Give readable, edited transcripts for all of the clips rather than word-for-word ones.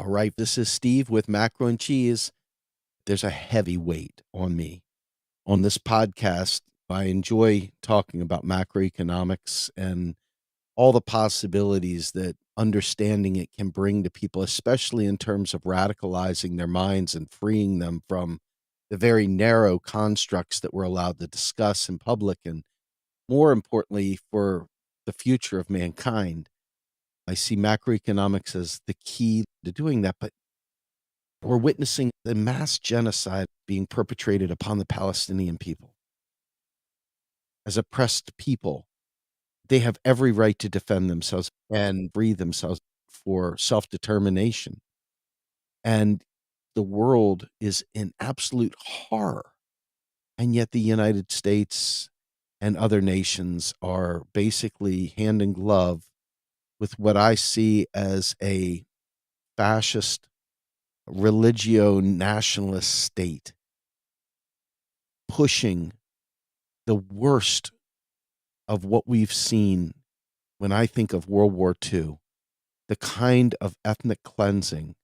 right, this is Steve with Macro and Cheese. There's a heavy weight on me. On this podcast, I enjoy talking about macroeconomics and all the possibilities that understanding it can bring to people, especially in terms of radicalizing their minds and freeing them from the very narrow constructs that we're allowed to discuss in public, and more importantly, for the future of mankind. I see macroeconomics as the key to doing that, but we're witnessing the mass genocide being perpetrated upon the Palestinian people. As oppressed people, they have every right to defend themselves and free themselves for self-determination. And the world is in absolute horror. And yet the United States and other nations are basically hand in glove with what I see as a fascist religio-nationalist state pushing the worst of what we've seen when I think of World War II, the kind of ethnic cleansing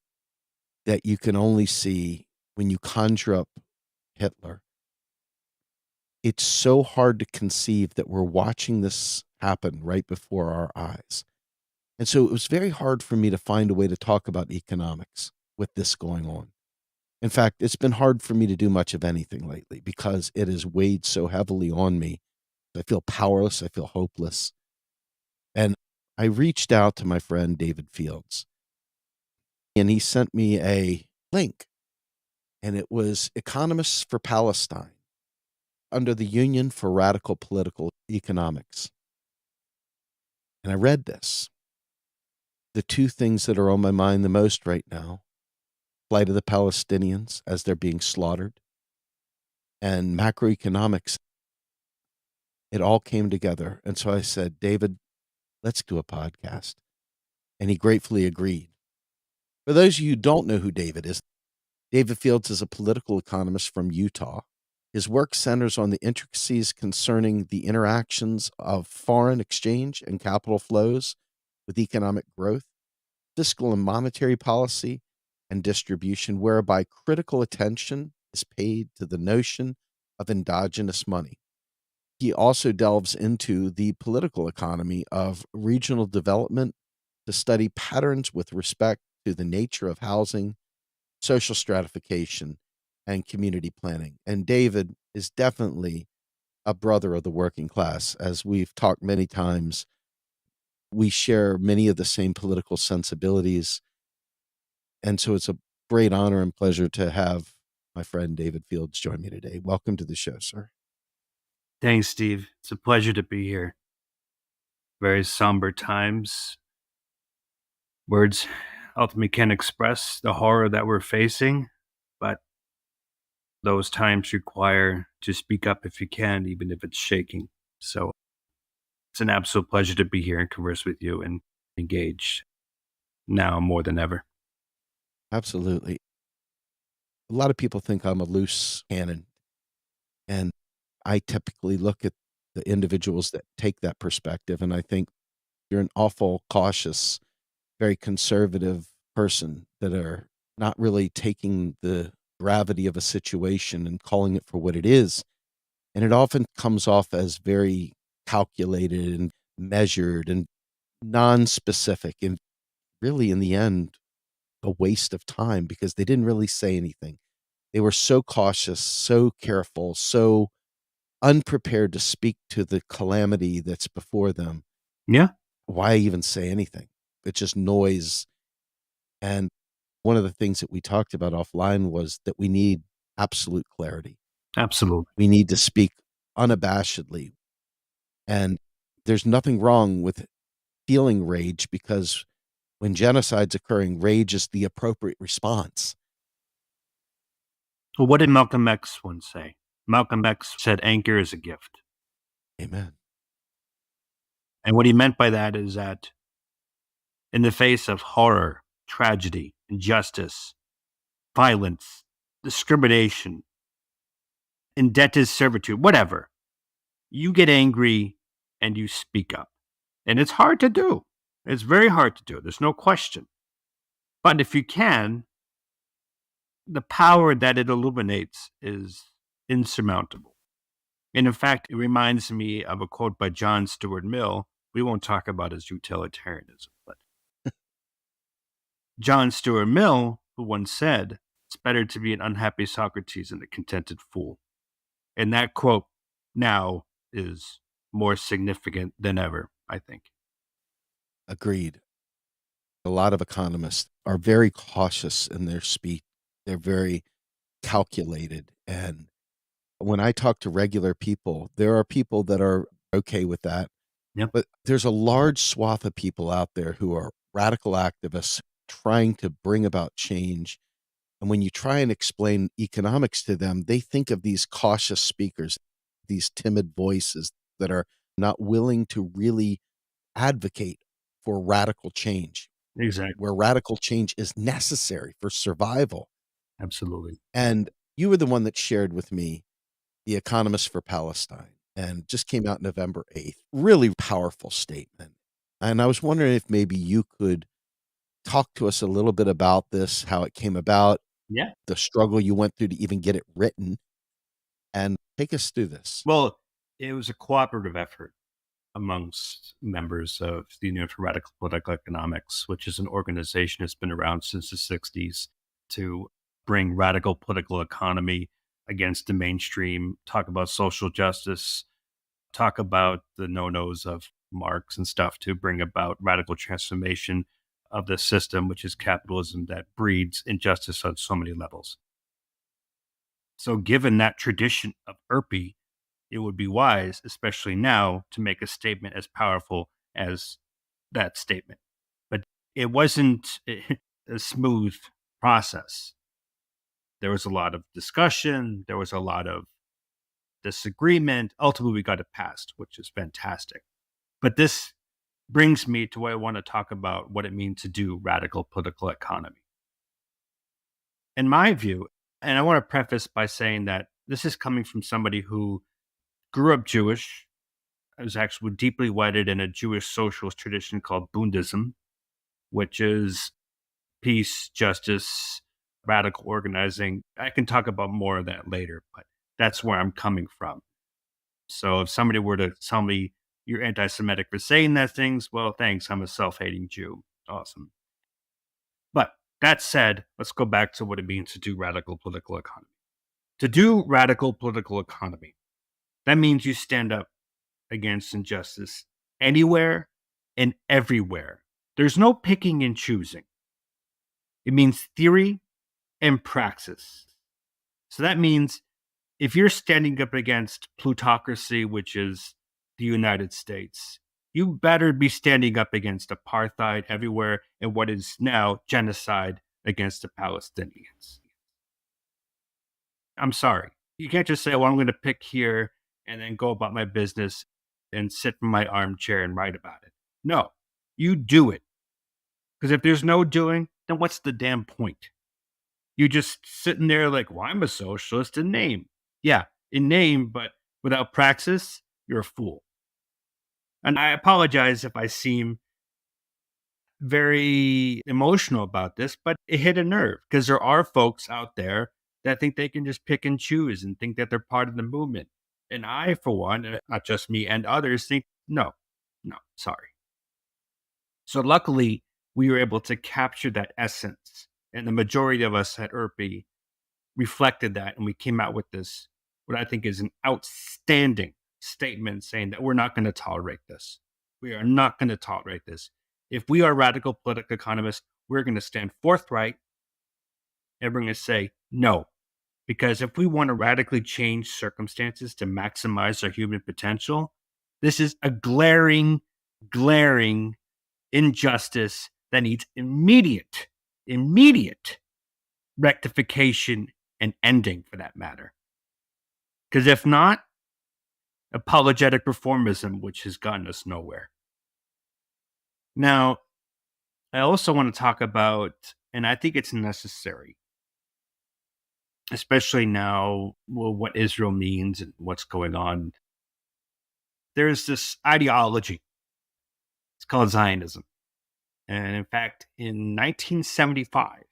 that you can only see when you conjure up Hitler. It's so hard to conceive that we're watching this happen right before our eyes. And so it was very hard for me to find a way to talk about economics with this going on. In fact, it's been hard for me to do much of anything lately because it has weighed so heavily on me. I feel powerless. I feel hopeless. And I reached out to my friend David Fields, and he sent me a link, and it was Economists for Palestine under the Union for Radical Political Economics. And I read this. The two things that are on my mind the most right now: plight of the Palestinians as they're being slaughtered, and macroeconomics. It all came together. And so I said, David, let's do a podcast. And he gratefully agreed. For those of you who don't know who David is, David Fields is a political economist from Utah. His work centers on the intricacies concerning the interactions of foreign exchange and capital flows with economic growth, fiscal and monetary policy, and distribution, whereby critical attention is paid to the notion of endogenous money. He also delves into the political economy of regional development to study patterns with respect to the nature of housing, social stratification, and community planning. And David is definitely a brother of the working class. As we've talked many times, we share many of the same political sensibilities. And so it's a great honor and pleasure to have my friend David Fields join me today. Welcome to the show, sir. Thanks, Steve. It's a pleasure to be here. Very somber times. Words ultimately can't express the horror that we're facing, but those times require to speak up if you can, even if it's shaking. So it's an absolute pleasure to be here and converse with you and engage now more than ever. Absolutely. A lot of people think I'm a loose cannon, and I typically look at the individuals that take that perspective, and I think you're an awful cautious, very conservative person that are not really taking the gravity of a situation and calling it for what it is. And it often comes off as very calculated and measured and non-specific, and really in the end, a waste of time because they didn't really say anything. They were so cautious, so careful, so unprepared to speak to the calamity that's before them. Yeah, Why even say anything? It's just noise. And one of the things that we talked about offline was that we need absolute clarity. absolutely. We need to speak unabashedly. And there's nothing wrong with feeling rage, because when genocide's occurring, rage is the appropriate response. Well, what did Malcolm X once say? Malcolm X said, anger is a gift. Amen. And what he meant by that is that in the face of horror, tragedy, injustice, violence, discrimination, indented servitude, whatever, you get angry and you speak up. And it's hard to do. It's very hard to do. There's no question. But if you can, the power that it illuminates is insurmountable. And in fact, it reminds me of a quote by John Stuart Mill. We won't talk about his utilitarianism, but John Stuart Mill, who once said, "It's better to be an unhappy Socrates than a contented fool." And that quote now is more significant than ever, I think. Agreed. A lot of economists are very cautious in their speech. They're very calculated. And when I talk to regular people, there are people that are okay with that. Yep. But there's a large swath of people out there who are radical activists trying to bring about change. And when you try and explain economics to them, they think of these cautious speakers, these timid voices that are not willing to really advocate for radical change, Exactly. where radical change is necessary for survival. Absolutely. And you were the one that shared with me The Economist for Palestine, and just came out November 8th. Really powerful statement. And I was wondering if maybe you could talk to us a little bit about this, how it came about, Yeah. the struggle you went through to even get it written, and take us through this. Well, it was a cooperative effort amongst members of the Union for Radical Political Economics, which is an organization that's been around since the 60s to bring radical political economy against the mainstream, talk about social justice, talk about the no-nos of Marx and stuff to bring about radical transformation of the system, which is capitalism that breeds injustice on so many levels. So given that tradition of URPE, it would be wise, especially now, to make a statement as powerful as that statement. But it wasn't a smooth process. There was a lot of discussion, there was a lot of disagreement. Ultimately, we got it passed, which is fantastic. But this brings me to where I want to talk about what it means to do radical political economy. In my view, and I want to preface by saying that this is coming from somebody who grew up Jewish. I was actually deeply wedded in a Jewish socialist tradition called Bundism, which is peace, justice, radical organizing. I can talk about more of that later, but that's where I'm coming from. So if somebody were to tell me you're anti Semitic for saying that things, well, thanks. I'm a self hating Jew. Awesome. But that said, let's go back to what it means to do radical political economy. To do radical political economy, that means you stand up against injustice anywhere and everywhere. There's no picking and choosing. It means theory and praxis. So that means if you're standing up against plutocracy, which is the United States, you better be standing up against apartheid everywhere and what is now genocide against the Palestinians. I'm sorry. You can't just say, well, I'm going to pick here and then go about my business and sit in my armchair and write about it. No, you do it. Because if there's no doing, then what's the damn point? You just sitting there like, well, I'm a socialist in name. Yeah, in name, but without praxis, you're a fool. And I apologize if I seem very emotional about this, but it hit a nerve because there are folks out there that think they can just pick and choose and think that they're part of the movement. And I, for one, not just me and others, think, no, no, sorry. So luckily, we were able to capture that essence. And the majority of us at URPE reflected that. And we came out with this, what I think is an outstanding statement saying that we're not going to tolerate this. We are not going to tolerate this. If we are radical political economists, we're going to stand forthright and we're going to say no. Because if we want to radically change circumstances to maximize our human potential, this is a glaring, glaring injustice that needs immediate rectification and ending for that matter. Because if not, apologetic reformism, which has gotten us nowhere. Now, I also want to talk about, and I think it's necessary, especially now, well, what Israel means and what's going on. There's this ideology. It's called Zionism. And in fact, in 1975,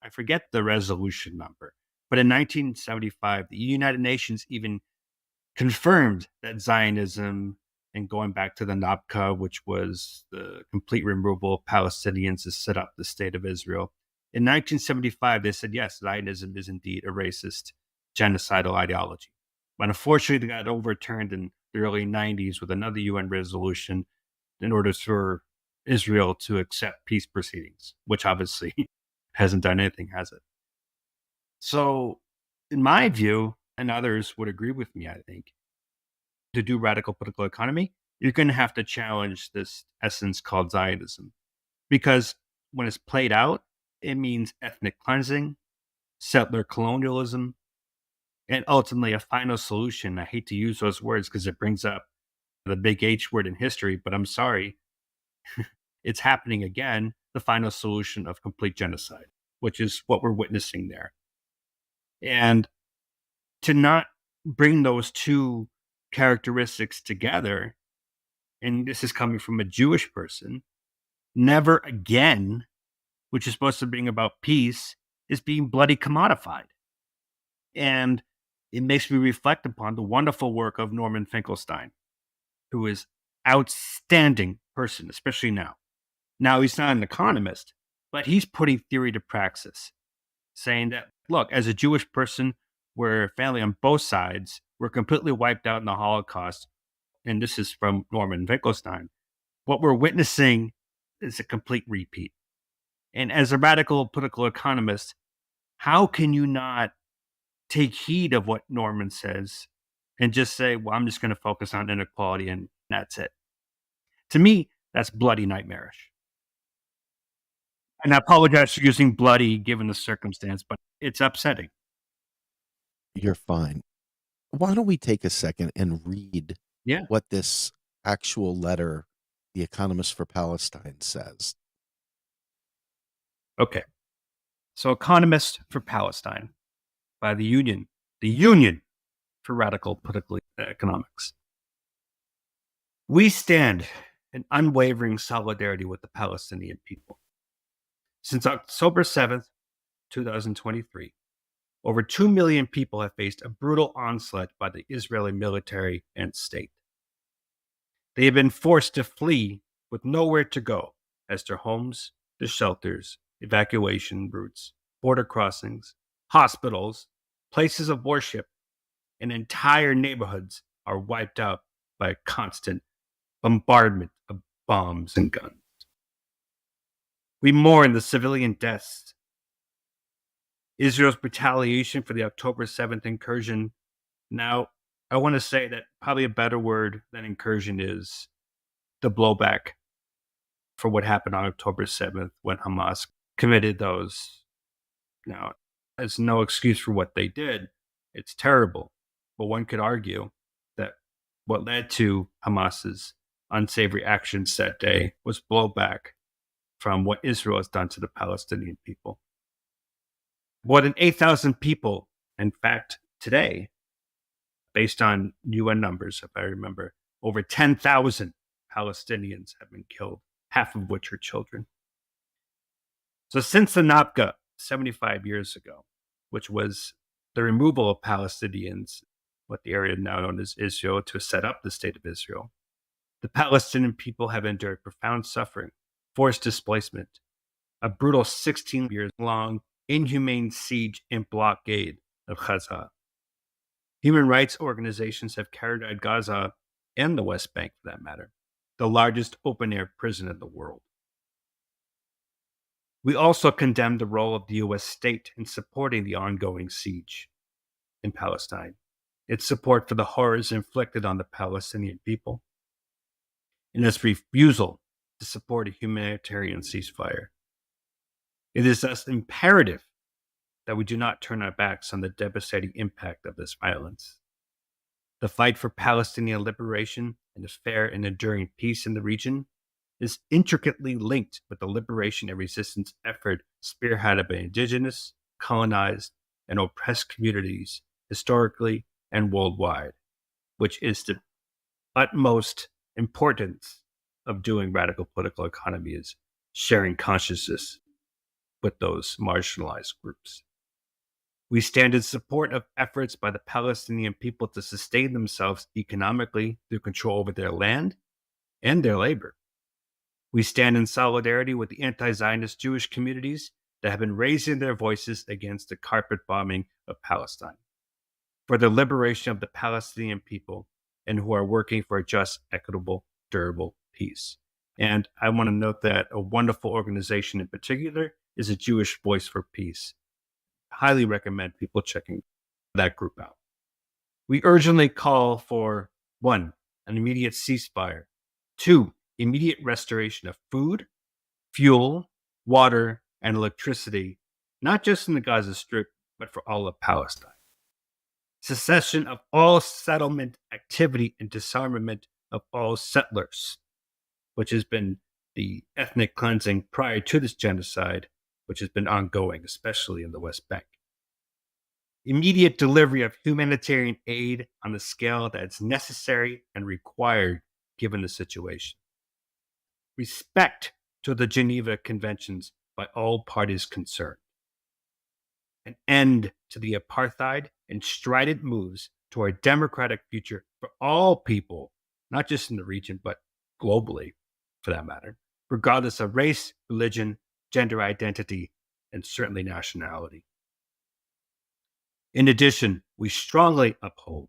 I forget the resolution number, but in 1975, the United Nations even confirmed that Zionism, and going back to the NAPCA, which was the complete removal of Palestinians to set up the state of Israel. In 1975, they said, yes, Zionism is indeed a racist, genocidal ideology. But unfortunately, they got overturned in the early 90s with another UN resolution in order for Israel to accept peace proceedings, which obviously hasn't done anything, has it? So, in my view, and others would agree with me, I think, to do radical political economy, you're going to have to challenge this essence called Zionism. Because when it's played out, it means ethnic cleansing, settler colonialism, and ultimately a final solution. I hate to use those words because it brings up the big H word in history, but I'm sorry, it's happening again. The final solution of complete genocide, which is what we're witnessing there. And to not bring those two characteristics together, and this is coming from a Jewish person, never again, which is supposed to bring about peace, is being bloody commodified. And it makes me reflect upon the wonderful work of Norman Finkelstein, who is outstanding person, especially now. Now he's not an economist, but he's putting theory to praxis, saying that, look, as a Jewish person, we're family on both sides. We're completely wiped out in the Holocaust. And this is from Norman Finkelstein. What we're witnessing is a complete repeat. And as a radical political economist, how can you not take heed of what Norman says and just say, well, I'm just going to focus on inequality and that's it? To me, that's bloody nightmarish. And I apologize for using bloody given the circumstance, but it's upsetting. You're fine. Why don't we take a second and read Yeah. what this actual letter, the Economists for Palestine, says? Okay. So, Economists for Palestine by the Union for Radical Political Economics. We stand in unwavering solidarity with the Palestinian people. Since October 7th, 2023, over 2 million people have faced a brutal onslaught by the Israeli military and state. They have been forced to flee with nowhere to go, as their homes, their shelters, evacuation routes, border crossings, hospitals, places of worship, and entire neighborhoods are wiped out by a constant bombardment of bombs and guns. We mourn the civilian deaths, Israel's retaliation for the October 7th incursion. Now, I want to say that probably a better word than incursion is the blowback for what happened on October 7th when Hamas committed those. Now, there's no excuse for what they did. It's terrible. But one could argue that what led to Hamas's unsavory actions that day was blowback from what Israel has done to the Palestinian people. More than 8,000 people, in fact, today, based on UN numbers, if I remember, over 10,000 Palestinians have been killed, half of which are children. So since the NAPCA 75 years ago, which was the removal of Palestinians, what the area now known as Israel, to set up the state of Israel, the Palestinian people have endured profound suffering, forced displacement, a brutal 16 years long inhumane siege and blockade of Gaza. Human rights organizations have characterized Gaza and the West Bank, for that matter, the largest open-air prison in the world. We also condemn the role of the U.S. state in supporting the ongoing siege in Palestine, its support for the horrors inflicted on the Palestinian people, and its refusal to support a humanitarian ceasefire. It is thus imperative that we do not turn our backs on the devastating impact of this violence. The fight for Palestinian liberation and a fair and enduring peace in the region is intricately linked with the liberation and resistance effort spearheaded by indigenous, colonized, and oppressed communities historically and worldwide, which is the utmost importance of doing radical political economy, is sharing consciousness with those marginalized groups. We stand in support of efforts by the Palestinian people to sustain themselves economically through control over their land and their labor. We stand in solidarity with the anti-Zionist Jewish communities that have been raising their voices against the carpet bombing of Palestine, for the liberation of the Palestinian people, and who are working for a just, equitable, durable peace. And I want to note that a wonderful organization in particular is a Jewish Voice for Peace. Highly recommend people checking that group out. We urgently call for 1, an immediate ceasefire, 2, immediate restoration of food, fuel, water, and electricity, not just in the Gaza Strip, but for all of Palestine. Cessation of all settlement activity and disarmament of all settlers, which has been the ethnic cleansing prior to this genocide, which has been ongoing, especially in the West Bank. Immediate delivery of humanitarian aid on the scale that's necessary and required given the situation. Respect to the Geneva Conventions by all parties concerned. An end to the apartheid and strident moves toward a democratic future for all people, not just in the region, but globally, for that matter, regardless of race, religion, gender identity, and certainly nationality. In addition, we strongly uphold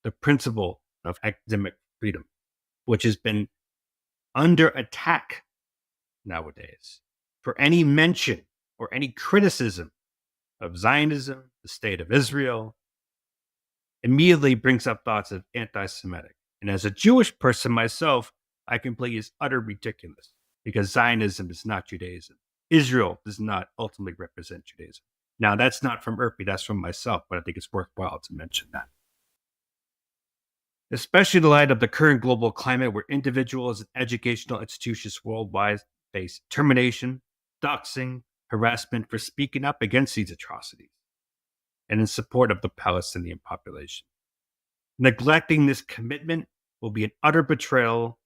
the principle of academic freedom, which has been under attack nowadays for any mention or any criticism of Zionism, the state of Israel, immediately brings up thoughts of anti-Semitic. And as a Jewish person myself, I can play is utter ridiculous because Zionism is not Judaism. Israel does not ultimately represent Judaism. Now, that's not from URPE, that's from myself, but I think it's worthwhile to mention that. Especially in the light of the current global climate where individuals and educational institutions worldwide face termination, doxing, harassment for speaking up against these atrocities, and in support of the Palestinian population. Neglecting this commitment will be an utter betrayal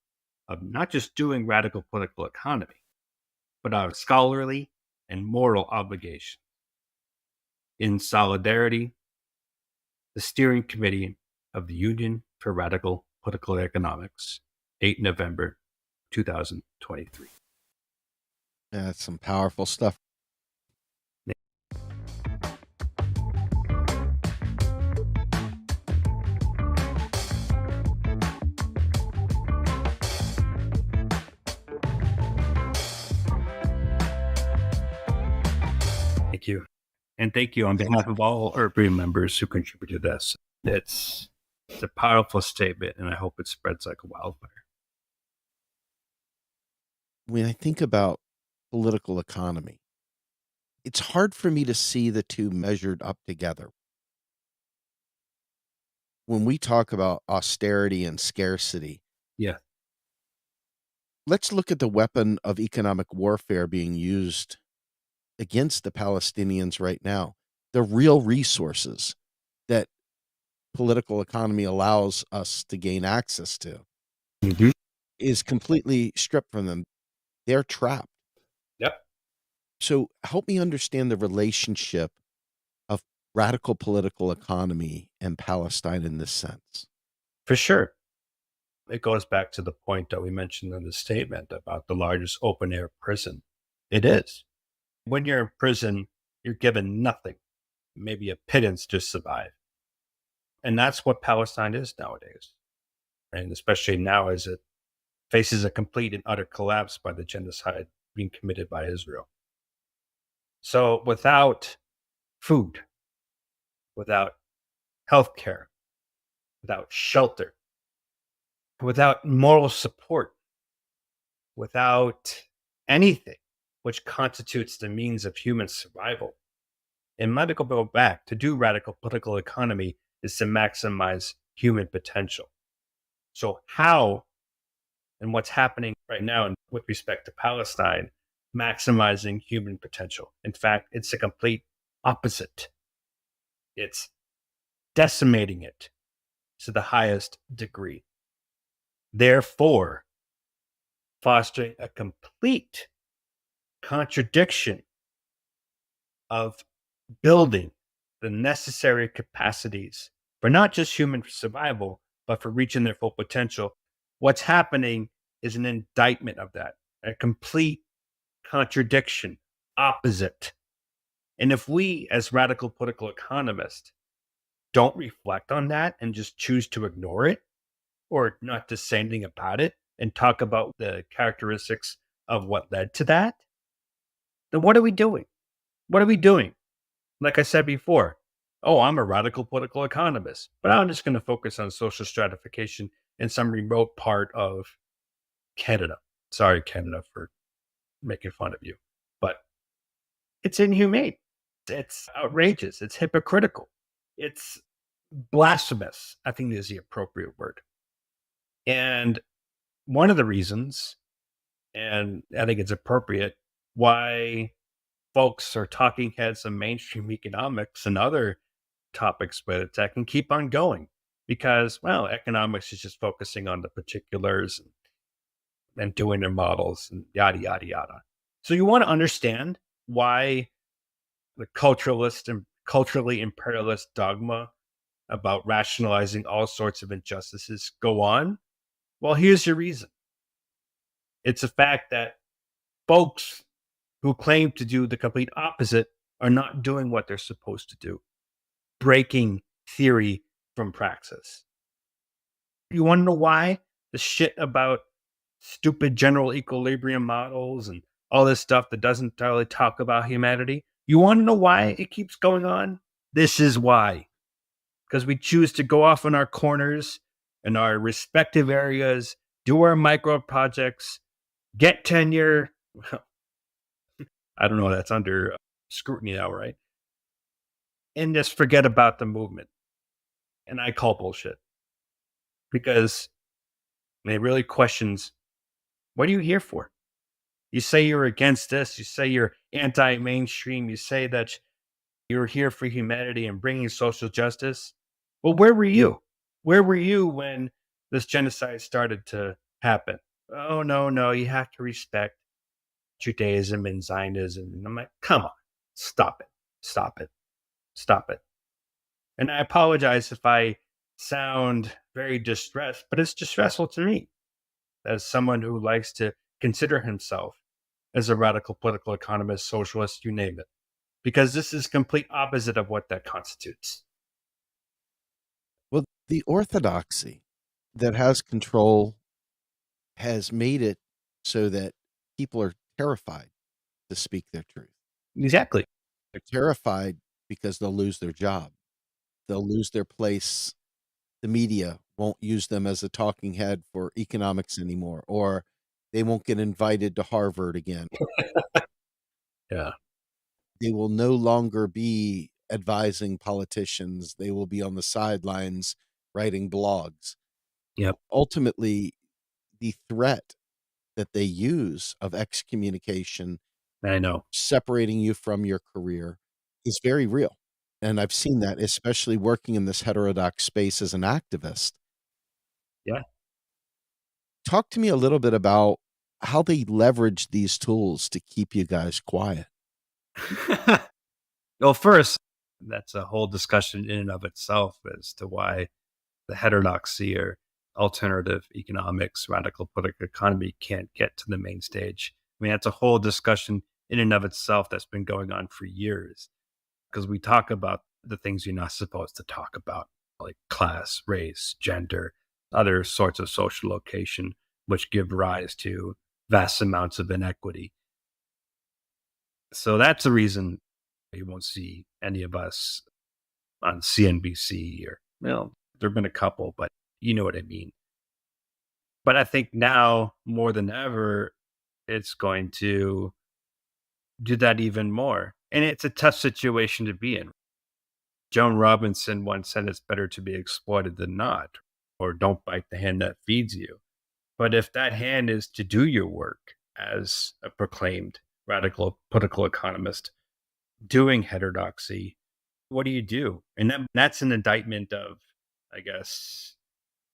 of not just doing radical political economy, but our scholarly and moral obligation. In solidarity, the Steering Committee of the Union for Radical Political Economics, 8 November 2023. Yeah, that's some powerful stuff. Thank you. And thank you on behalf of all URPE members who contributed to this. It's a powerful statement, and I hope it spreads like a wildfire. When I think about political economy, it's hard for me to see the two measured up together. When we talk about austerity and scarcity, Yeah. let's look at the weapon of economic warfare being used against the Palestinians right now. The real resources that political economy allows us to gain access to is completely stripped from them. They're trapped. Yep. So help me understand the relationship of radical political economy and Palestine in this sense. For sure. It goes back to the point that we mentioned in the statement about the largest open air prison. It is. When you're in prison, you're given nothing, maybe a pittance to survive. And that's what Palestine is nowadays. And especially now as it faces a complete and utter collapse by the genocide being committed by Israel. So without food, without healthcare, without shelter, without moral support, without anything which constitutes the means of human survival. And might go back to do radical political economy is to maximize human potential. So how and what's happening right now with respect to Palestine, maximizing human potential. In fact, it's the complete opposite. It's decimating it to the highest degree. Therefore, fostering a complete contradiction of building the necessary capacities for not just human survival, but for reaching their full potential. What's happening is an indictment of that, a complete contradiction, opposite. And if we, as radical political economists, don't reflect on that and just choose to ignore it or not to say anything about it and talk about the characteristics of what led to that, then what are we doing? What are we doing? Like I said before, oh, I'm a radical political economist, but I'm just going to focus on social stratification in some remote part of Canada. Sorry, Canada, for making fun of you, but it's inhumane. It's outrageous. It's hypocritical. It's blasphemous, I think is the appropriate word. And one of the reasons, and I think it's appropriate, why folks or talking heads of mainstream economics and other topics with tech can keep on going because, well, economics is just focusing on the particulars and doing their models and yada, yada, yada. So you want to understand why the culturalist and culturally imperialist dogma about rationalizing all sorts of injustices go on? Well, here's your reason. It's a fact that folks who claim to do the complete opposite are not doing what they're supposed to do, breaking theory from praxis. You want to know why? The shit about stupid general equilibrium models and all this stuff that doesn't really talk about humanity. You want to know why it keeps going on? This is why. Because we choose to go off in our corners in our respective areas, do our micro projects, get tenure. I don't know, that's under scrutiny now, right? And just forget about the movement. And I call bullshit because it really questions, what are you here for? You say you're against this. You say you're anti mainstream. You say that you're here for humanity and bringing social justice. Well, where were you? Where were you when this genocide started to happen? Oh, no, no, you have to respect Judaism and Zionism. And I'm like, come on, stop it, stop it, stop it. And I apologize if I sound very distressed, but it's distressful to me as someone who likes to consider himself as a radical political economist, socialist, you name it, because this is complete opposite of what that constitutes. Well, the orthodoxy that has control has made it so that people are terrified to speak their truth. Exactly. They're terrified because they'll lose their job. They'll lose their place. The media won't use them as a talking head for economics anymore, or they won't get invited to Harvard again. Yeah. They will no longer be advising politicians. They will be on the sidelines writing blogs. Yep. Ultimately, the threat that they use of excommunication, I know. separating you from your career, is very real. And I've seen that, especially working in this heterodox space as an activist. Yeah. Talk to me a little bit about how they leverage these tools to keep you guys quiet. Well, first, that's a whole discussion in and of itself as to why the heterodoxy or alternative economics, radical political economy can't get to the main stage. I mean, that's a whole discussion in and of itself that's been going on for years because we talk about the things you're not supposed to talk about, like class, race, gender, other sorts of social location, which give rise to vast amounts of inequity. So that's the reason you won't see any of us on CNBC or, well, there have been a couple, but you know what I mean. But I think now more than ever, it's going to do that even more. And it's a tough situation to be in. Joan Robinson once said it's better to be exploited than not, or don't bite the hand that feeds you. But if that hand is to do your work as a proclaimed radical political economist doing heterodoxy, what do you do? And that's an indictment of, I guess,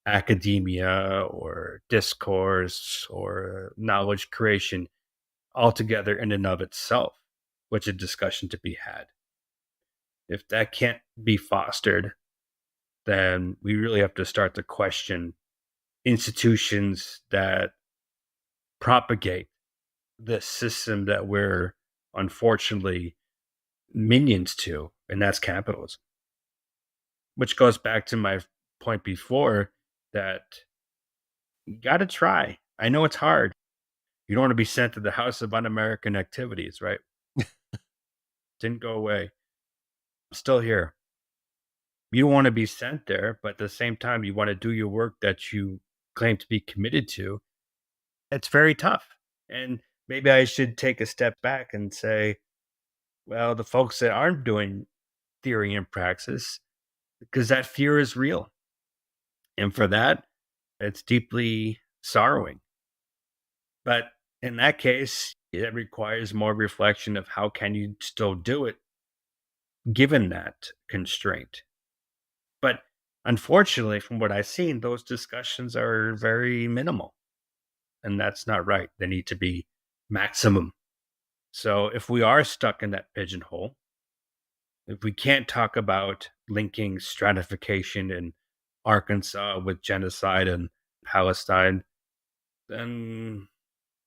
academia or discourse or knowledge creation. altogether in and of itself, which is a discussion to be had. If that can't be fostered, then we really have to start to question institutions that propagate the system that we're unfortunately minions to, and that's capitalism. Which goes back to my point before that you got to try. I know it's hard. You don't want to be sent to the House of Un-American Activities, right? Didn't go away. I'm still here. You don't want to be sent there, but at the same time, you want to do your work that you claim to be committed to. It's very tough. And maybe I should take a step back and say, well, the folks that aren't doing theory and praxis, because that fear is real. And for that, it's deeply sorrowing. But in that case, it requires more reflection of how can you still do it given that constraint. But unfortunately, from what I've seen, those discussions are very minimal. And that's not right. They need to be maximum. So if we are stuck in that pigeonhole, if we can't talk about linking stratification in Arkansas with genocide in Palestine, then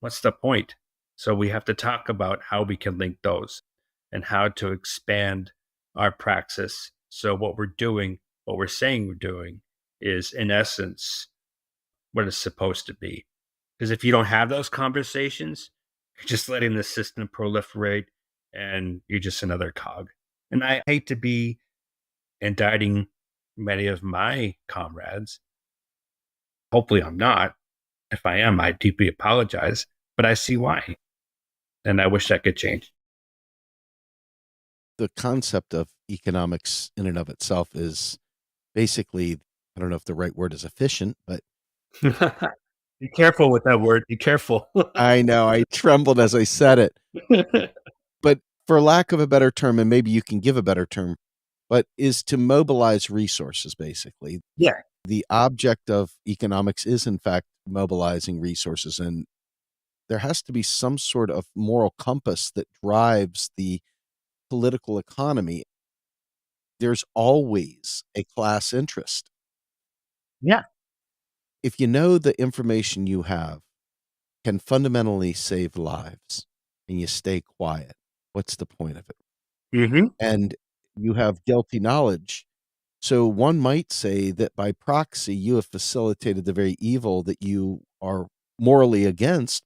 what's the point? So we have to talk about how we can link those and how to expand our praxis. So what we're doing, what we're saying we're doing, is in essence what it's supposed to be. Because if you don't have those conversations, you're just letting the system proliferate and you're just another cog. And I hate to be indicting many of my comrades. Hopefully I'm not. If I am, I deeply apologize, but I see why. And I wish that could change. The concept of economics in and of itself is basically, I don't know if the right word is efficient, but Be careful with that word. Be careful. I know I trembled as I said it. But for lack of a better term, and maybe you can give a better term, but is to mobilize resources, basically. Yeah. The object of economics is, in fact, mobilizing resources. And there has to be some sort of moral compass that drives the political economy. There's always a class interest. Yeah. If you know the information you have can fundamentally save lives and you stay quiet, what's the point of it? Hmm. And you have guilty knowledge. So one might say that by proxy, you have facilitated the very evil that you are morally against.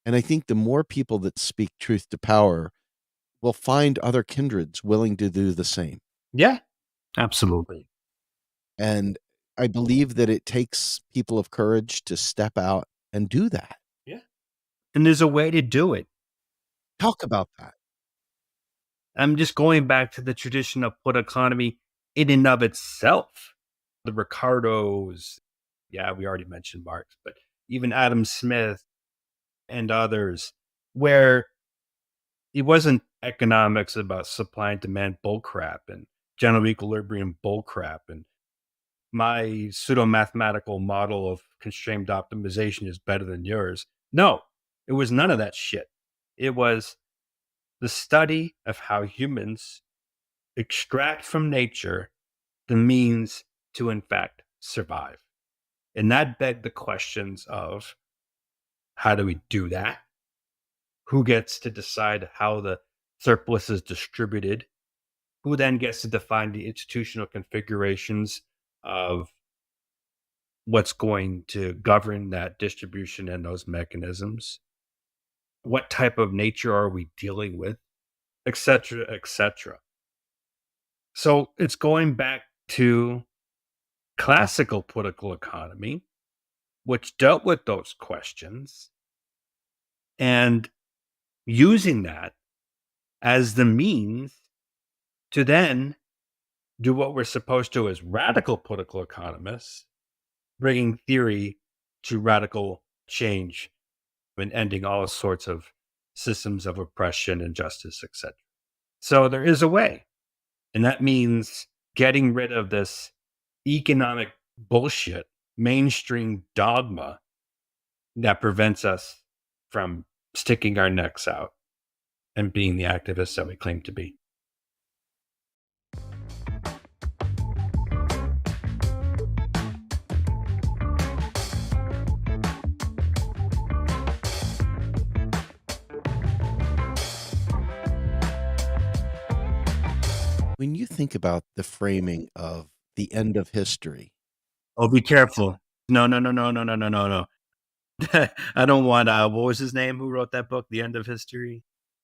And I think the more people that speak truth to power will find other kindreds willing to do the same. Yeah. Absolutely. And I believe that it takes people of courage to step out and do that. Yeah. And there's a way to do it. Talk about that. I'm just going back to the tradition of political economy in and of itself. The Ricardos, yeah, we already mentioned Marx, but even Adam Smith and others, where it wasn't economics about supply and demand bullcrap and general equilibrium bullcrap and my pseudo mathematical model of constrained optimization is better than yours. No, it was none of that shit. It was the study of how humans extract from nature the means to, in fact, survive. And that begged the questions of how do we do that? Who gets to decide how the surplus is distributed? Who then gets to define the institutional configurations of what's going to govern that distribution and those mechanisms? What type of nature are we dealing with? Et cetera, et cetera. So it's going back to classical political economy, which dealt with those questions and using that as the means to then do what we're supposed to as radical political economists, bringing theory to radical change and ending all sorts of systems of oppression, injustice, etc. So there is a way, and that means getting rid of this economic bullshit, mainstream dogma that prevents us from sticking our necks out and being the activists that we claim to be. When you think about the framing of the end of history, Oh, be careful. No, no, no, no, no, no, no, no, no. I don't want, what was his name who wrote that book, The End of History?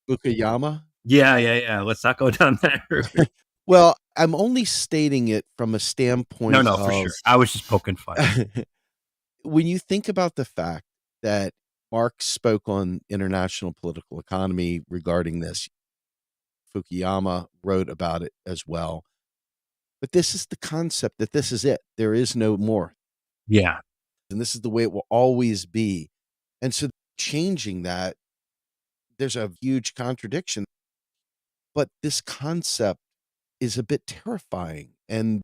Fukuyama. Yeah, yeah, yeah. Let's not go down that route. Well, I'm only stating it from a No, standpoint no, for of sure. I was just poking fun. when you think about the fact that Marx spoke on international political economy regarding this, Fukuyama wrote about it as well. But this is the concept that this is it. There is no more. Yeah. And this is the way it will always be. And so changing that, there's a huge contradiction. But this concept is a bit terrifying. And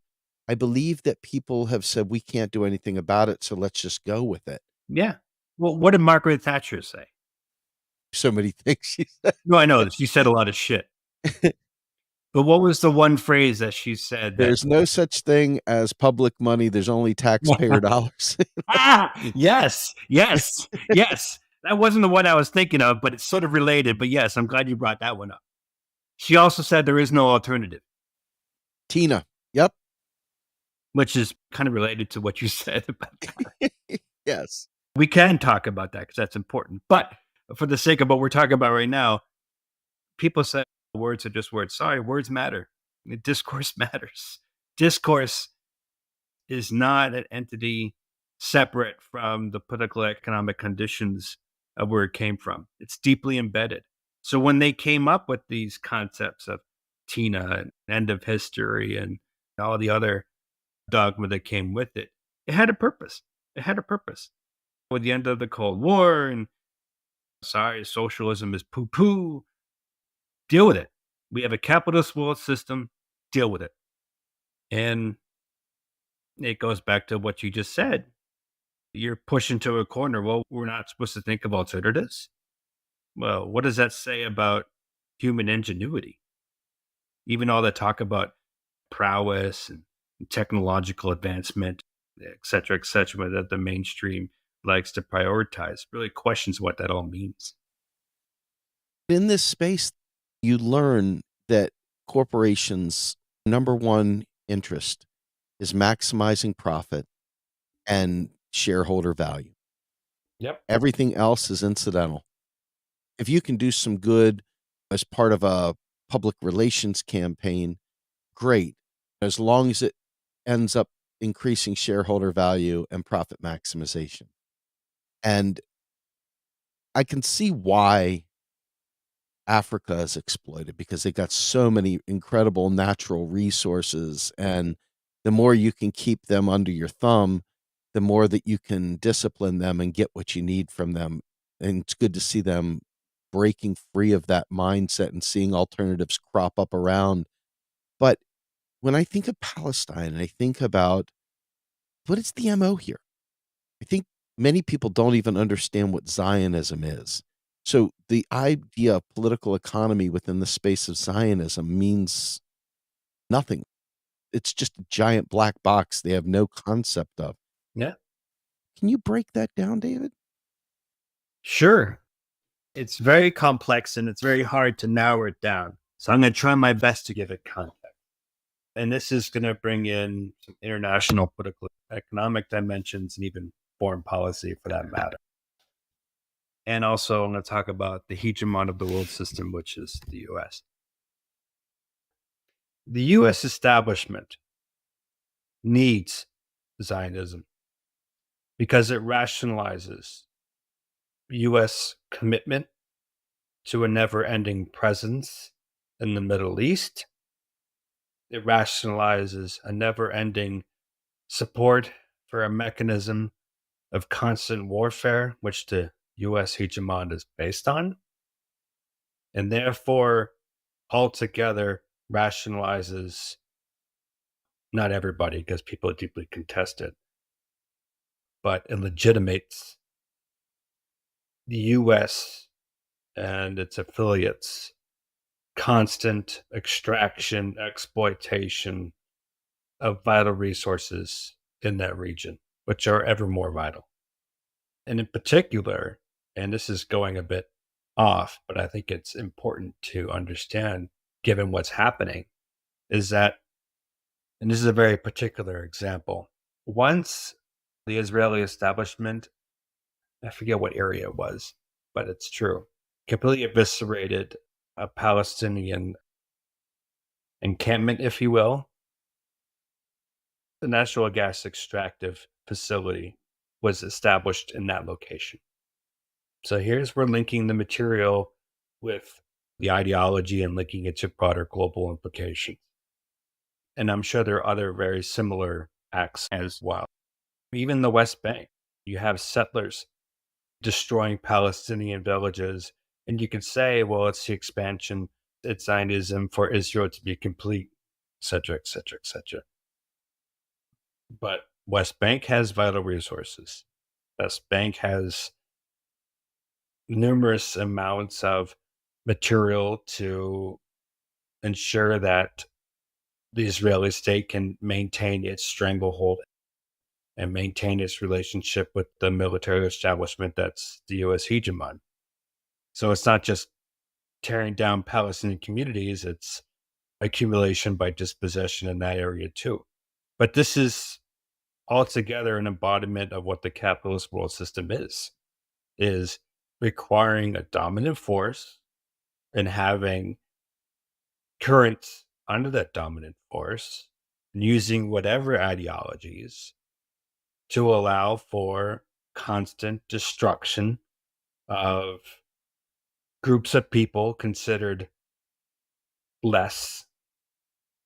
I believe that people have said, we can't do anything about it, so let's just go with it. Yeah. Well, what did Margaret Thatcher say? So many things she said. No, I know that she said a lot of shit. But what was the one phrase that she said that There's no such thing as public money. There's only taxpayer dollars. yes, yes, yes. That wasn't the one I was thinking of, but it's sort of related. But yes, I'm glad you brought that one up. She also said there is no alternative, Tina. Yep. which is kind of related to what you said about that. Yes. We can talk about that because that's important. But for the sake of what we're talking about right now, people say words are just words. Sorry, words matter. Discourse matters. Discourse is not an entity separate from the political economic conditions of where it came from. It's deeply embedded. So when they came up with these concepts of Tina and end of history and all the other dogma that came with it, it had a purpose. It had a purpose. With the end of the Cold War and sorry, socialism is poo poo, deal with it. We have a capitalist world system, deal with it. And it goes back to what you just said. You're pushed into a corner. Well, we're not supposed to think of alternatives. Well, what does that say about human ingenuity? Even all that talk about prowess and technological advancement, et cetera, that the mainstream likes to prioritize, really questions what that all means. In this space, you learn that corporations' number one interest is maximizing profit and shareholder value. Yep. Everything else is incidental. If you can do some good as part of a public relations campaign, great, as long as it ends up increasing shareholder value and profit maximization. And I can see why Africa is exploited because they got so many incredible natural resources. And the more you can keep them under your thumb, the more that you can discipline them and get what you need from them. And it's good to see them breaking free of that mindset and seeing alternatives crop up around. But when I think of Palestine and I think about what is the MO here? I think many people don't even understand what Zionism is. So the idea of political economy within the space of Zionism means nothing. It's just a giant black box they have no concept of. Yeah. Can you break that down, David? Sure. It's very complex and it's very hard to narrow it down. So I'm going to try my best to give it context. And this is going to bring in some international political economic dimensions and even foreign policy for that matter. And also, I'm going to talk about the hegemon of the world system, which is the US. The US establishment needs Zionism because it rationalizes US commitment to a never ending presence in the Middle East. It rationalizes a never ending support for a mechanism of constant warfare, which the US hegemon is based on, and therefore altogether rationalizes not everybody, because people deeply contest it, but it legitimates the US and its affiliates' constant extraction, exploitation of vital resources in that region, which are ever more vital. And in particular, and this is going a bit off, but I think it's important to understand given what's happening, is that, and this is a very particular example, once the Israeli establishment, I forget what area it was, but it's true, completely eviscerated a Palestinian encampment, if you will, the natural gas extractive facility was established in that location. So here's where linking the material with the ideology and linking it to broader global implications. And I'm sure there are other very similar acts as well. Even the West Bank, you have settlers destroying Palestinian villages. And you could say, well, it's the expansion, it's Zionism for Israel to be complete, et cetera, et cetera, et cetera. But West Bank has vital resources. West Bank has numerous amounts of material to ensure that the Israeli state can maintain its stranglehold and maintain its relationship with the military establishment that's the U.S. hegemon. So it's not just tearing down Palestinian communities, it's accumulation by dispossession in that area too. But this is altogether an embodiment of what the capitalist world system is requiring a dominant force and having currents under that dominant force and using whatever ideologies to allow for constant destruction of groups of people considered less,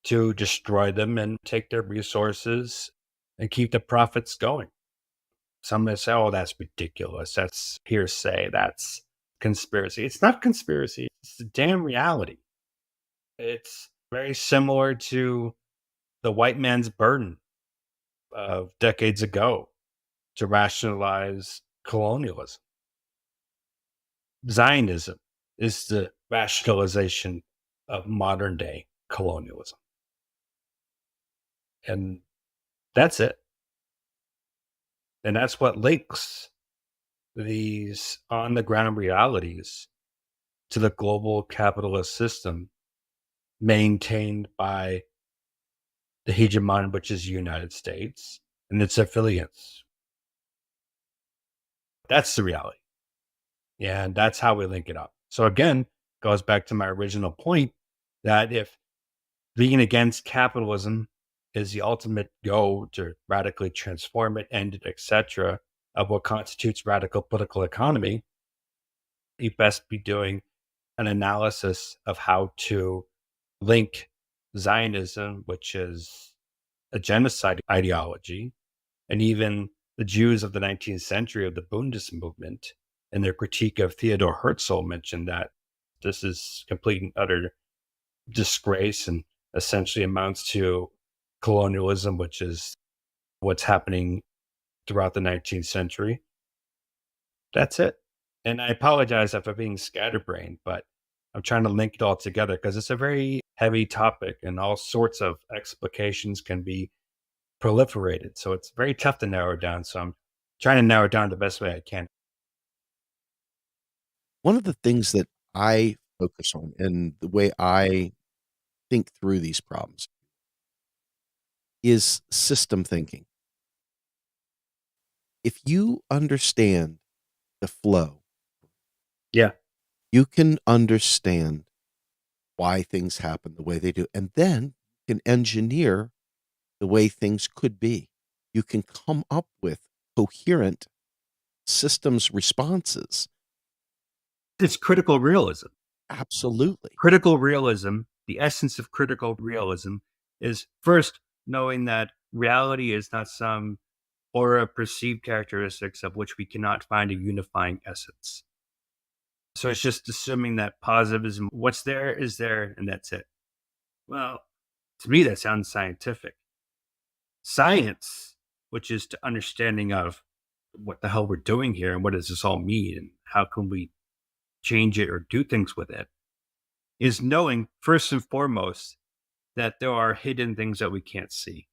to destroy them and take their resources and keep the profits going. Some may say, oh, that's ridiculous. That's hearsay. That's conspiracy. It's not conspiracy. It's the damn reality. It's very similar to the white man's burden of decades ago to rationalize colonialism. Zionism is the rationalization of modern day colonialism. And that's it. And that's what links these on the ground realities to the global capitalist system maintained by the hegemon, which is the United States, and its affiliates. That's the reality. And that's how we link it up. So again, goes back to my original point that if being against capitalism is the ultimate goal to radically transform it, end it, etc., of what constitutes radical political economy, you best be doing an analysis of how to link Zionism, which is a genocide ideology, and even the Jews of the 19th century of the Bundist movement and their critique of Theodor Herzl mentioned that this is complete and utter disgrace and essentially amounts to colonialism, which is what's happening throughout the 19th century. That's it. And I apologize for being scatterbrained, but I'm trying to link it all together because it's a very heavy topic and all sorts of explications can be proliferated. So it's very tough to narrow down. So I'm trying to narrow it down the best way I can. One of the things that I focus on and the way I think through these problems is system thinking. If you understand the flow, Yeah. you can understand why things happen the way they do, and then can engineer the way things could be. You can come up with coherent systems responses. It's critical realism. Absolutely. Critical realism, the essence of critical realism is first knowing that reality is not some aura perceived characteristics of which we cannot find a unifying essence. So it's just assuming that positivism, what's there is there, and that's it. Well, to me, that sounds scientific. Science, which is the understanding of what the hell we're doing here and what does this all mean and how can we change it or do things with it, is knowing first and foremost that there are hidden things that we can't see.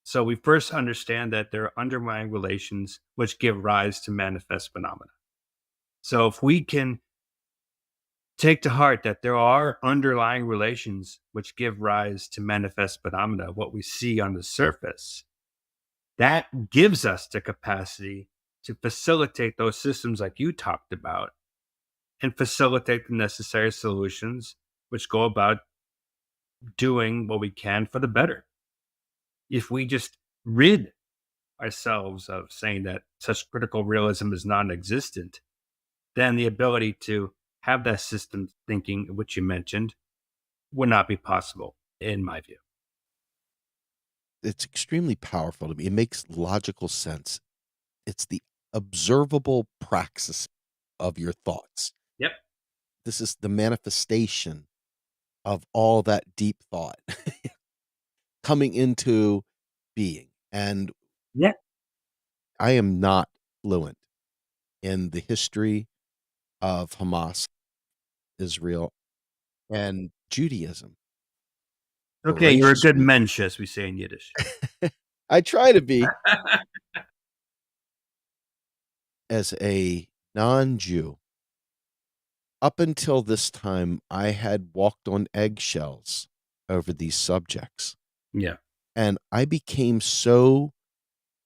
So we first understand that there are underlying relations which give rise to manifest phenomena. So if we can take to heart that there are underlying relations which give rise to manifest phenomena, what we see on the surface, that gives us the capacity to facilitate those systems like you talked about and facilitate the necessary solutions which go about doing what we can for the better. If we just rid ourselves of saying that such critical realism is non existent, then the ability to have that system thinking, which you mentioned, would not be possible, in my view. It's extremely powerful to me. It makes logical sense. It's the observable praxis of your thoughts. Yep. This is the manifestation of all that deep thought coming into being. And Yeah. I am not fluent in the history of Hamas, Israel, and Judaism. Okay, you're a Voracious good reader. mensch, as we say in Yiddish. I try to be. As a non-Jew, up until this time, I had walked on eggshells over these subjects. Yeah. And I became so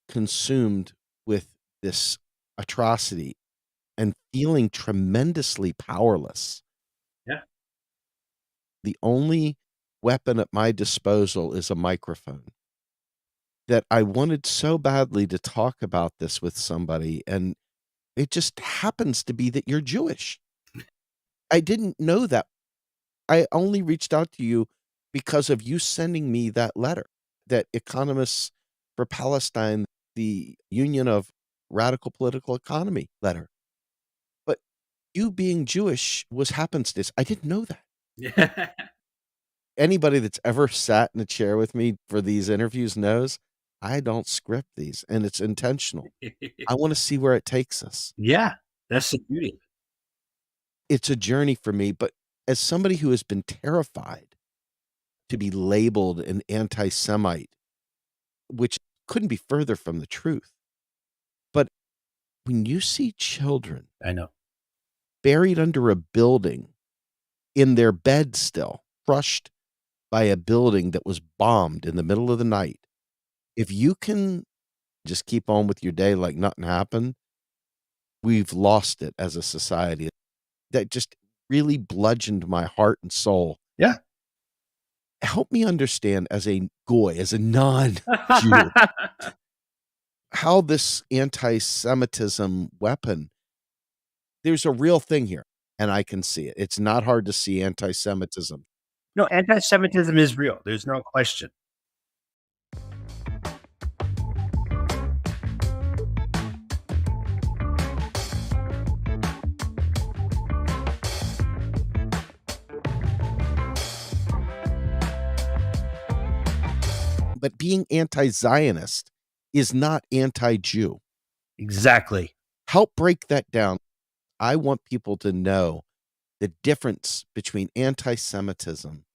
consumed with this atrocity and feeling tremendously powerless. Yeah. The only weapon at my disposal is a microphone. That I wanted so badly to talk about this with somebody, and it just happens to be that you're Jewish. I didn't know that. I only reached out to you because of you sending me that letter, that Economists for Palestine, the Union of Radical Political Economy letter. But you being Jewish was happenstance. I didn't know that. Yeah. Anybody that's ever sat in a chair with me for these interviews knows I don't script these, and it's intentional. I want to see where it takes us. Yeah. That's the beauty. It's a journey for me, but as somebody who has been terrified to be labeled an anti-Semite, which couldn't be further from the truth. But when you see children I know. buried under a building in their bed still, crushed by a building that was bombed in the middle of the night, if you can just keep on with your day like nothing happened, we've lost it as a society. That just really bludgeoned my heart and soul. Yeah. Help me understand as a goy, as a non-Jew, how this anti-Semitism weapon, there's a real thing here, and I can see it. It's not hard to see anti-Semitism. No, anti Semitism is real. There's no question. But being anti-Zionist is not anti-Jew. Exactly. Help break that down. I want people to know the difference between anti-Semitism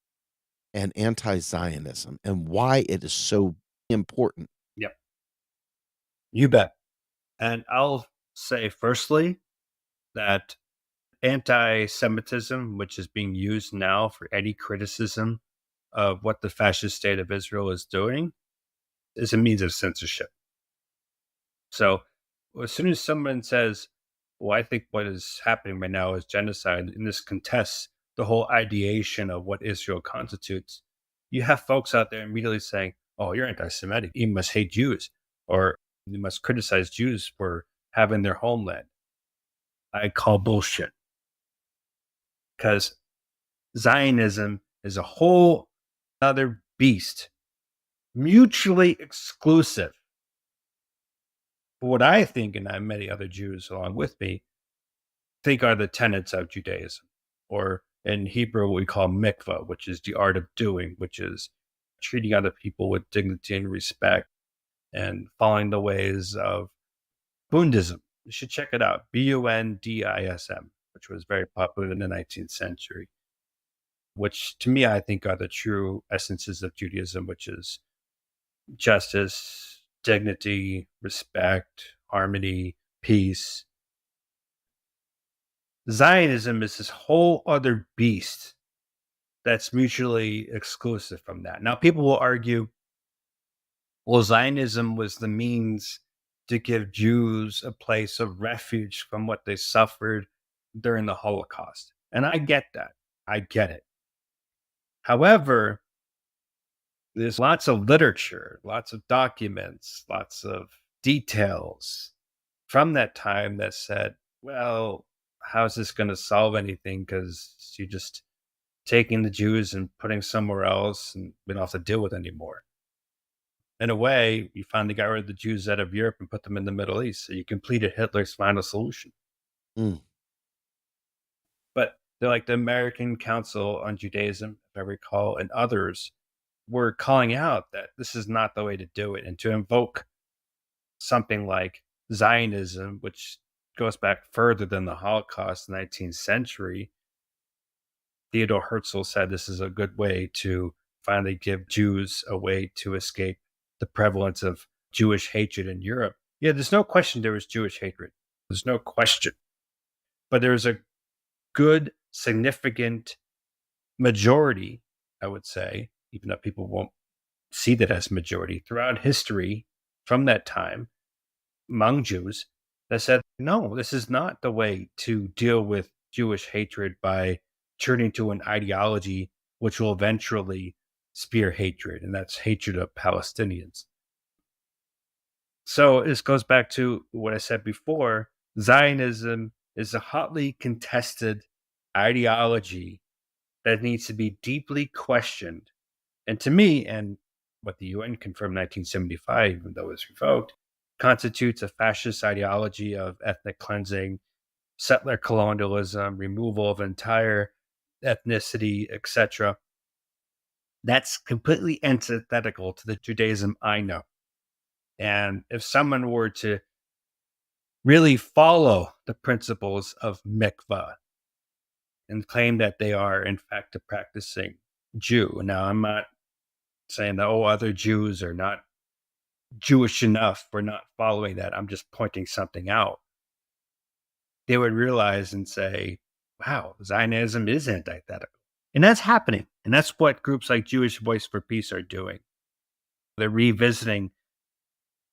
and anti-Zionism and why it is so important. Yep. You bet. And I'll say, firstly, that anti Semitism, which is being used now for any criticism of what the fascist state of Israel is doing, is a means of censorship. So as soon as someone says, well, I think what is happening right now is genocide, and this contests the whole ideation of what Israel constitutes, you have folks out there immediately saying, oh, you're anti Semitic. You must hate Jews, or you must criticize Jews for having their homeland. I call bullshit, because Zionism is a whole other beast, mutually exclusive. What I think, and many other Jews along with me, think are the tenets of Judaism, or in Hebrew, what we call mikvah, which is the art of doing, which is treating other people with dignity and respect and following the ways of Bundism. You should check it out. Bundism. which was very popular in the 19th century, which to me, I think are the true essences of Judaism, which is justice, dignity, respect, harmony, peace. Zionism is this whole other beast that's mutually exclusive from that. Now, people will argue, well, Zionism was the means to give Jews a place of refuge from what they suffered during the Holocaust. And I get that. I get it. However, there's lots of literature, lots of documents, lots of details from that time that said, well, how's this going to solve anything? Because you're just taking the Jews and putting somewhere else and we don't have to deal with anymore. In a way, you finally got rid of the Jews out of Europe and put them in the Middle East. So you completed Hitler's final solution. Mm. But they're like the American Council on Judaism, if I recall, and others were calling out that this is not the way to do it. And to invoke something like Zionism, which goes back further than the Holocaust in the 19th century, Theodore Herzl said this is a good way to finally give Jews a way to escape the prevalence of Jewish hatred in Europe. Yeah, there's no question there was Jewish hatred. There's no question. But there's a good, significant majority, I would say, even though people won't see that as majority, throughout history from that time among Jews that said, no, this is not the way to deal with Jewish hatred by turning to an ideology which will eventually spear hatred, and that's hatred of Palestinians. So this goes back to what I said before. Zionism is a hotly contested ideology that needs to be deeply questioned. And to me, and what the UN confirmed in 1975, even though it was revoked, constitutes a fascist ideology of ethnic cleansing, settler colonialism, removal of entire ethnicity, etc. That's completely antithetical to the Judaism I know. And if someone were to really follow the principles of mikvah and claim that they are, in fact, a practicing Jew. Now, I'm not saying that, oh, other Jews are not Jewish enough for not following that. I'm just pointing something out. They would realize and say, wow, Zionism is antithetical. And that's happening. And that's what groups like Jewish Voice for Peace are doing. They're revisiting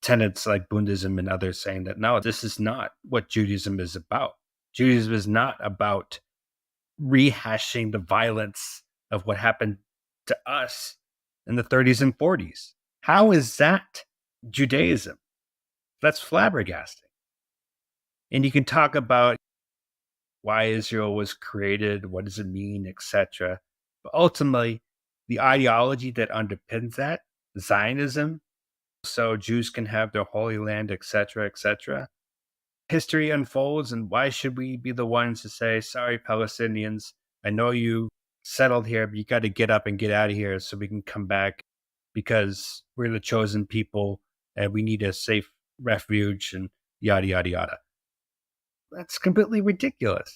tenets like Buddhism and others, saying that no, this is not what Judaism is about. Judaism is not about rehashing the violence of what happened to us in the 30s and 40s. How is that Judaism? That's flabbergasting. And you can talk about why Israel was created, what does it mean, etc. But ultimately, the ideology that underpins that, Zionism, so Jews can have their holy land, etc., etc. History unfolds, and why should we be the ones to say, sorry, Palestinians, I know you settled here, but you got to get up and get out of here so we can come back because we're the chosen people and we need a safe refuge and yada, yada, yada. That's completely ridiculous.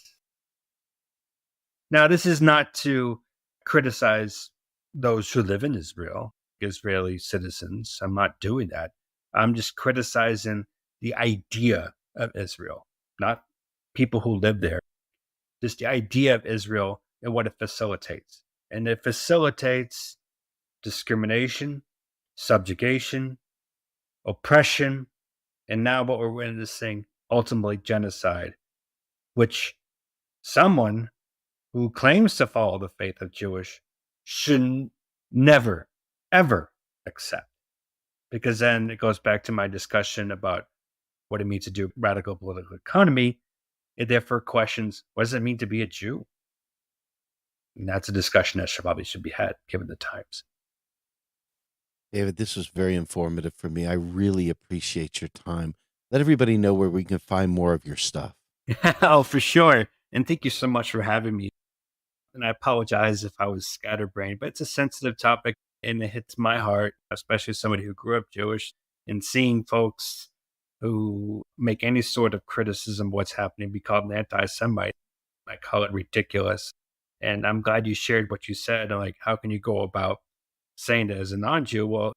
Now, this is not to criticize those who live in Israel, Israeli citizens. I'm not doing that. I'm just criticizing the idea of Israel, not people who live there, just the idea of Israel and what it facilitates. And it facilitates discrimination, subjugation, oppression, and now what we're witnessing, ultimately genocide, which someone who claims to follow the faith of Jewish should never, ever accept. Because then it goes back to my discussion about what it means to do radical political economy. It therefore questions, what does it mean to be a Jew? And that's a discussion that probably should be had given the times. David, this was very informative for me. I really appreciate your time. Let everybody know where we can find more of your stuff. Oh, for sure. And thank you so much for having me. And I apologize if I was scatterbrained, but it's a sensitive topic and it hits my heart, especially somebody who grew up Jewish, and seeing folks who make any sort of criticism of what's happening be called an anti-Semite. I call it ridiculous. And I'm glad you shared what you said. Like, how can you go about saying that as a non-Jew? Well,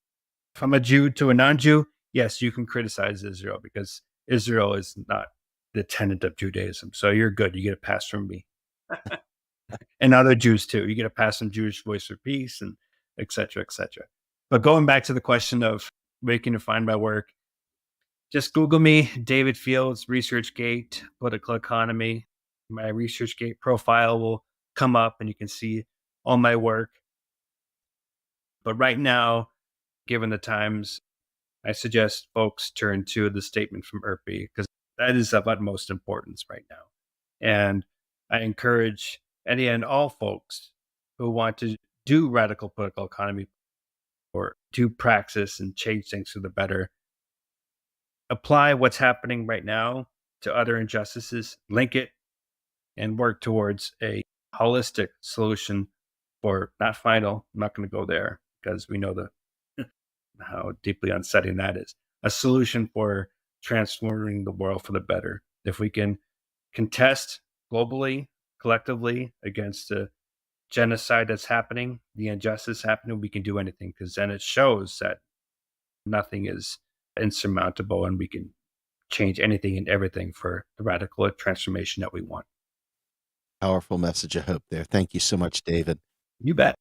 from a Jew to a non-Jew, yes, you can criticize Israel because Israel is not the tenet of Judaism. So you're good. You get a pass from me. And other Jews too. You get a pass from Jewish Voice for Peace and et cetera, et cetera. But going back to the question of where you can find my work, just Google me, David Fields, ResearchGate, political economy. My ResearchGate profile will come up and you can see all my work. But right now, given the times, I suggest folks turn to the statement from URPE because that is of utmost importance right now. And I encourage any and all folks who want to do radical political economy or do praxis and change things for the better, apply what's happening right now to other injustices, link it, and work towards a holistic solution for not final. I'm not going to go there because we know how deeply unsettling that is. A solution for transforming the world for the better. If we can contest globally, collectively against the genocide that's happening, the injustice happening, we can do anything because then it shows that nothing is insurmountable and we can change anything and everything for the radical transformation that we want. Powerful message of hope there. Thank you so much, David. You bet.